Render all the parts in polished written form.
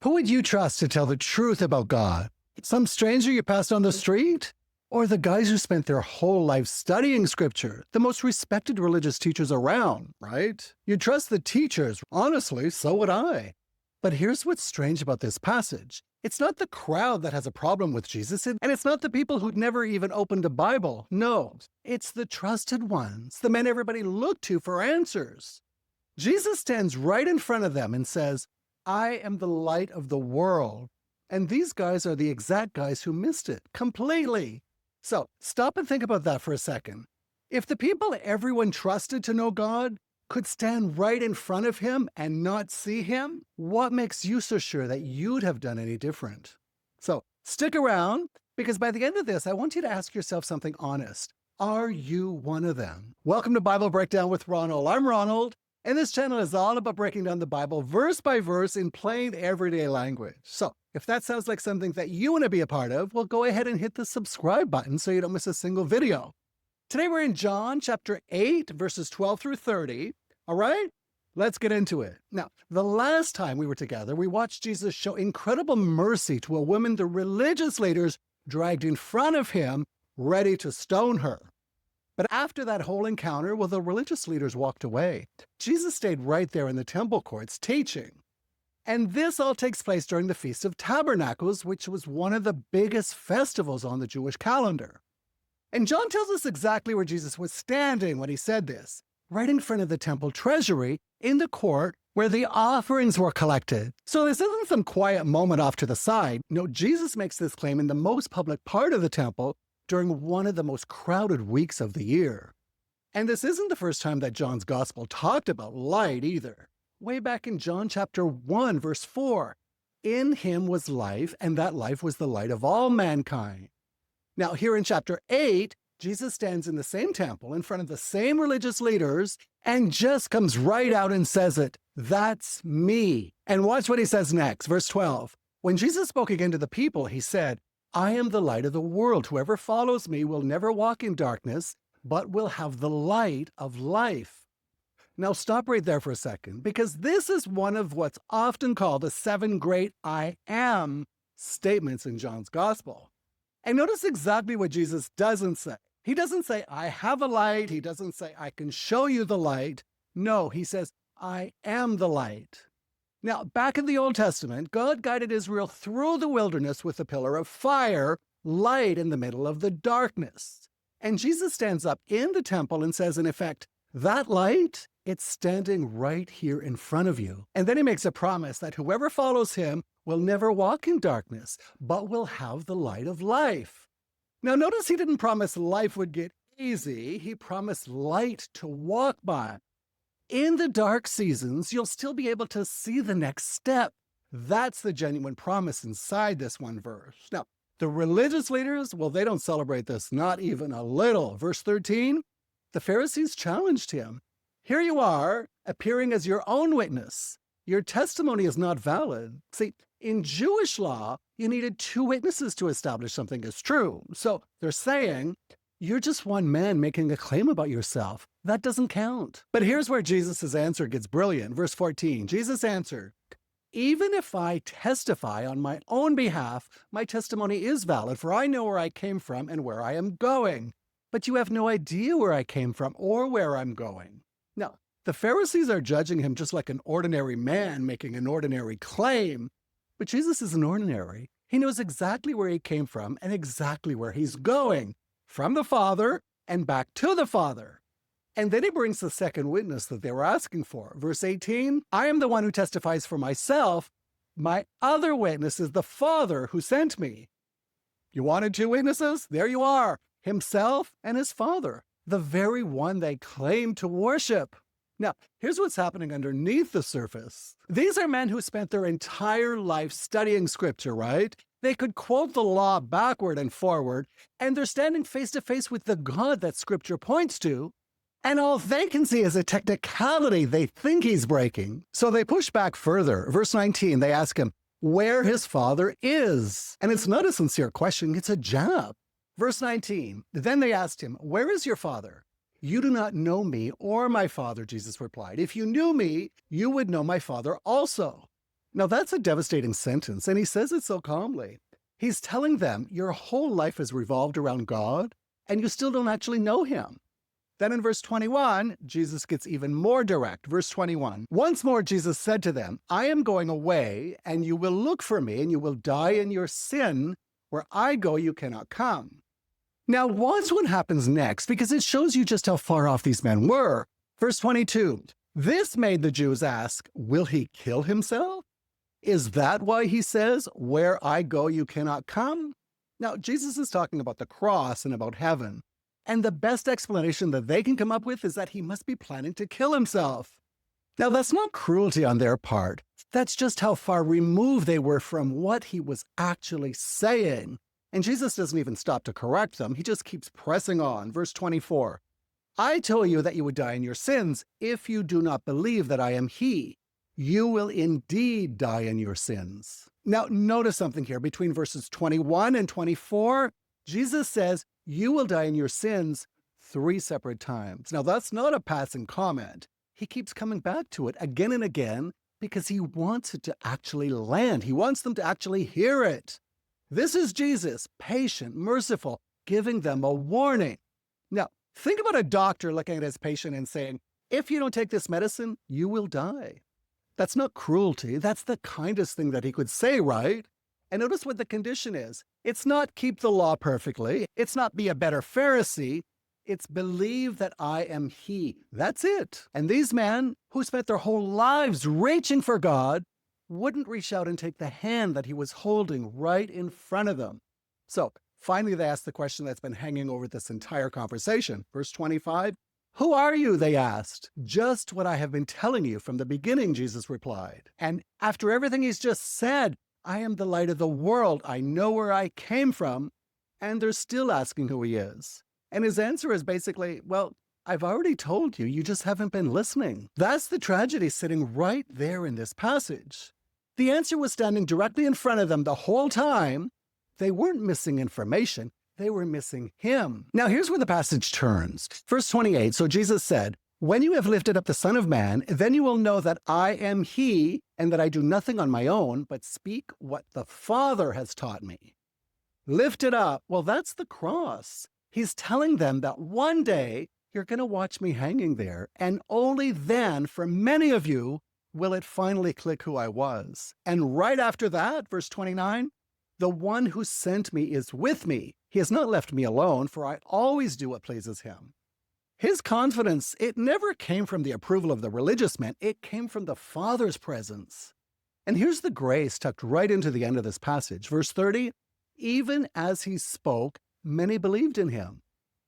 Who would you trust to tell the truth about God? Some stranger you passed on the street? Or the guys who spent their whole life studying scripture, the most respected religious teachers around, right? You trust the teachers. Honestly, so would I. But here's what's strange about this passage. It's not the crowd that has a problem with Jesus, and it's not the people who'd never even opened a Bible. No, it's the trusted ones, the men everybody looked to for answers. Jesus stands right in front of them and says, I am the light of the world. And these guys are the exact guys who missed it completely. So stop and think about that for a second. If the people everyone trusted to know God could stand right in front of him and not see him, what makes you so sure that you'd have done any different? So stick around, because by the end of this, I want you to ask yourself something honest. Are you one of them? Welcome to Bible Breakdown with Ronald. I'm Ronald, and this channel is all about breaking down the Bible verse by verse in plain everyday language. So if that sounds like something that you want to be a part of, well, go ahead and hit the subscribe button so you don't miss a single video. Today we're in John chapter 8, verses 12 through 30. All right, let's get into it. Now, the last time we were together, we watched Jesus show incredible mercy to a woman the religious leaders dragged in front of him, ready to stone her. But after that whole encounter, well, the religious leaders walked away. Jesus stayed right there in the temple courts teaching. And this all takes place during the Feast of Tabernacles, which was one of the biggest festivals on the Jewish calendar. And John tells us exactly where Jesus was standing when he said this, right in front of the temple treasury in the court where the offerings were collected. So this isn't some quiet moment off to the side. No, Jesus makes this claim in the most public part of the temple during one of the most crowded weeks of the year. And this isn't the first time that John's gospel talked about light either. Way back in John chapter 1, verse 4, in him was life, and that life was the light of all mankind. Now here in chapter 8, Jesus stands in the same temple in front of the same religious leaders and just comes right out and says it. That's me. And watch what he says next, verse 12. When Jesus spoke again to the people, he said, I am the light of the world. Whoever follows me will never walk in darkness, but will have the light of life. Now stop right there for a second, because this is one of what's often called the 7 great I am statements in John's gospel. And notice exactly what Jesus doesn't say. He doesn't say, I have a light. He doesn't say, I can show you the light. No, he says, I am the light. Now, back in the Old Testament, God guided Israel through the wilderness with a pillar of fire, light in the middle of the darkness. And Jesus stands up in the temple and says, in effect, that light, it's standing right here in front of you. And then he makes a promise that whoever follows him will never walk in darkness, but will have the light of life. Now, notice he didn't promise life would get easy. He promised light to walk by. In the dark seasons, you'll still be able to see the next step. That's the genuine promise inside this one verse. Now, the religious leaders, well, they don't celebrate this, not even a little. Verse 13, the Pharisees challenged him. Here you are, appearing as your own witness. Your testimony is not valid. See, in Jewish law, you needed 2 witnesses to establish something is true. So they're saying, you're just one man making a claim about yourself. That doesn't count. But here's where Jesus' answer gets brilliant. Verse 14, Jesus answered, even if I testify on my own behalf, my testimony is valid, for I know where I came from and where I am going. But you have no idea where I came from or where I'm going. Now, the Pharisees are judging him just like an ordinary man making an ordinary claim. But Jesus isn't ordinary. He knows exactly where he came from and exactly where he's going, from the Father and back to the Father. And then he brings the second witness that they were asking for. Verse 18, I am the one who testifies for myself. My other witness is the Father who sent me. You wanted 2 witnesses? There you are, himself and his Father, the very one they claim to worship. Now, here's what's happening underneath the surface. These are men who spent their entire life studying scripture, right? They could quote the law backward and forward, and they're standing face to face with the God that scripture points to, and all they can see is a technicality they think he's breaking. So they push back further. Verse 19, they ask him where his Father is. And it's not a sincere question, it's a jab. Verse 19, then they asked him, where is your Father? You do not know me or my Father, Jesus replied. If you knew me, you would know my Father also. Now, that's a devastating sentence, and he says it so calmly. He's telling them your whole life has revolved around God, and you still don't actually know him. Then in verse 21, Jesus gets even more direct. Verse 21, once more Jesus said to them, I am going away, and you will look for me, and you will die in your sin. Where I go, you cannot come. Now, watch what happens next, because it shows you just how far off these men were. Verse 22, this made the Jews ask, will he kill himself? Is that why he says, where I go, you cannot come? Now, Jesus is talking about the cross and about heaven. And the best explanation that they can come up with is that he must be planning to kill himself. Now, that's not cruelty on their part. That's just how far removed they were from what he was actually saying. And Jesus doesn't even stop to correct them. He just keeps pressing on. Verse 24, I told you that you would die in your sins if you do not believe that I am he. You will indeed die in your sins. Now, notice something here. Between verses 21 and 24, Jesus says, you will die in your sins 3 separate times. Now, that's not a passing comment. He keeps coming back to it again and again because he wants it to actually land. He wants them to actually hear it. This is Jesus, patient, merciful, giving them a warning. Now, think about a doctor looking at his patient and saying, if you don't take this medicine, you will die. That's not cruelty. That's the kindest thing that he could say, right? And notice what the condition is. It's not keep the law perfectly. It's not be a better Pharisee. It's believe that I am he. That's it. And these men who spent their whole lives reaching for God wouldn't reach out and take the hand that he was holding right in front of them. So finally, they asked the question that's been hanging over this entire conversation. Verse 25, who are you? They asked. Just what I have been telling you from the beginning, Jesus replied. And after everything he's just said, I am the light of the world. I know where I came from. And they're still asking who he is. And his answer is basically, well, I've already told you, you just haven't been listening. That's the tragedy sitting right there in this passage. The answer was standing directly in front of them the whole time. They weren't missing information. They were missing him. Now, here's where the passage turns. Verse 28, so Jesus said, when you have lifted up the Son of Man, then you will know that I am he, and that I do nothing on my own, but speak what the Father has taught me. Lifted up, well, that's the cross. He's telling them that one day you're going to watch me hanging there, and only then, for many of you, will it finally click who I was. And right after that, verse 29, the one who sent me is with me. He has not left me alone, for I always do what pleases him. His confidence, it never came from the approval of the religious men. It came from the Father's presence. And here's the grace tucked right into the end of this passage. Verse 30, even as he spoke, many believed in him.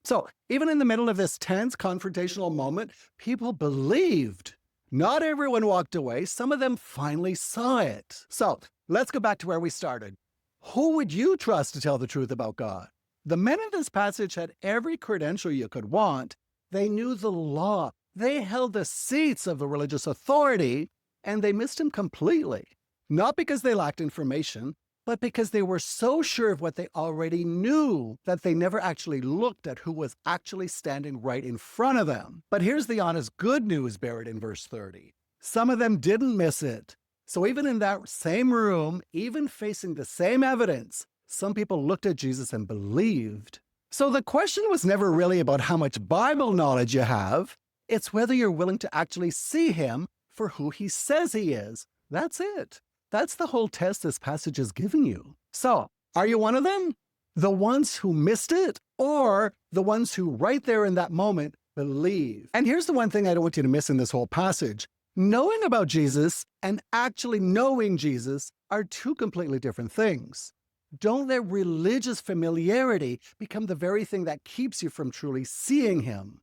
So even in the middle of this tense confrontational moment, people believed. Not everyone walked away. Some of them finally saw it. So let's go back to where we started. Who would you trust to tell the truth about God? The men in this passage had every credential you could want. They knew the law. They held the seats of the religious authority, and they missed him completely. Not because they lacked information, but because they were so sure of what they already knew that they never actually looked at who was actually standing right in front of them. But here's the honest good news buried in verse 30. Some of them didn't miss it. So even in that same room, even facing the same evidence, some people looked at Jesus and believed. So the question was never really about how much Bible knowledge you have. It's whether you're willing to actually see him for who he says he is. That's it. That's the whole test this passage is giving you. So, are you one of them? The ones who missed it, or the ones who right there in that moment believe? And here's the one thing I don't want you to miss in this whole passage. Knowing about Jesus and actually knowing Jesus are two completely different things. Don't let religious familiarity become the very thing that keeps you from truly seeing him.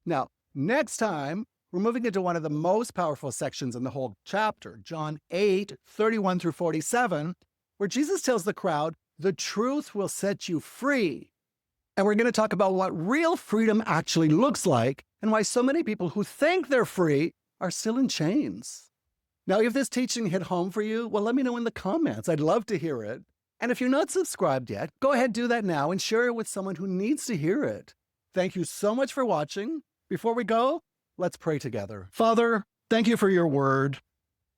Now, next time, we're moving into one of the most powerful sections in the whole chapter, John 8, 31 through 47, where Jesus tells the crowd, the truth will set you free. And we're going to talk about what real freedom actually looks like and why so many people who think they're free are still in chains. Now, if this teaching hit home for you, well, let me know in the comments. I'd love to hear it. And if you're not subscribed yet, go ahead, do that now and share it with someone who needs to hear it. Thank you so much for watching. Before we go, let's pray together. Father, thank you for your word.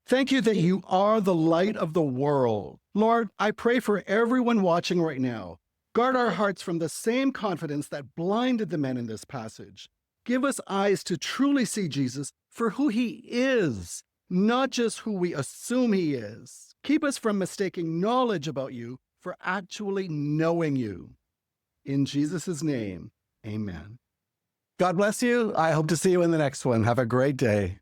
Thank you that you are the light of the world. Lord, I pray for everyone watching right now. Guard our hearts from the same confidence that blinded the men in this passage. Give us eyes to truly see Jesus for who he is, not just who we assume he is. Keep us from mistaking knowledge about you for actually knowing you. In Jesus' name, amen. God bless you. I hope to see you in the next one. Have a great day.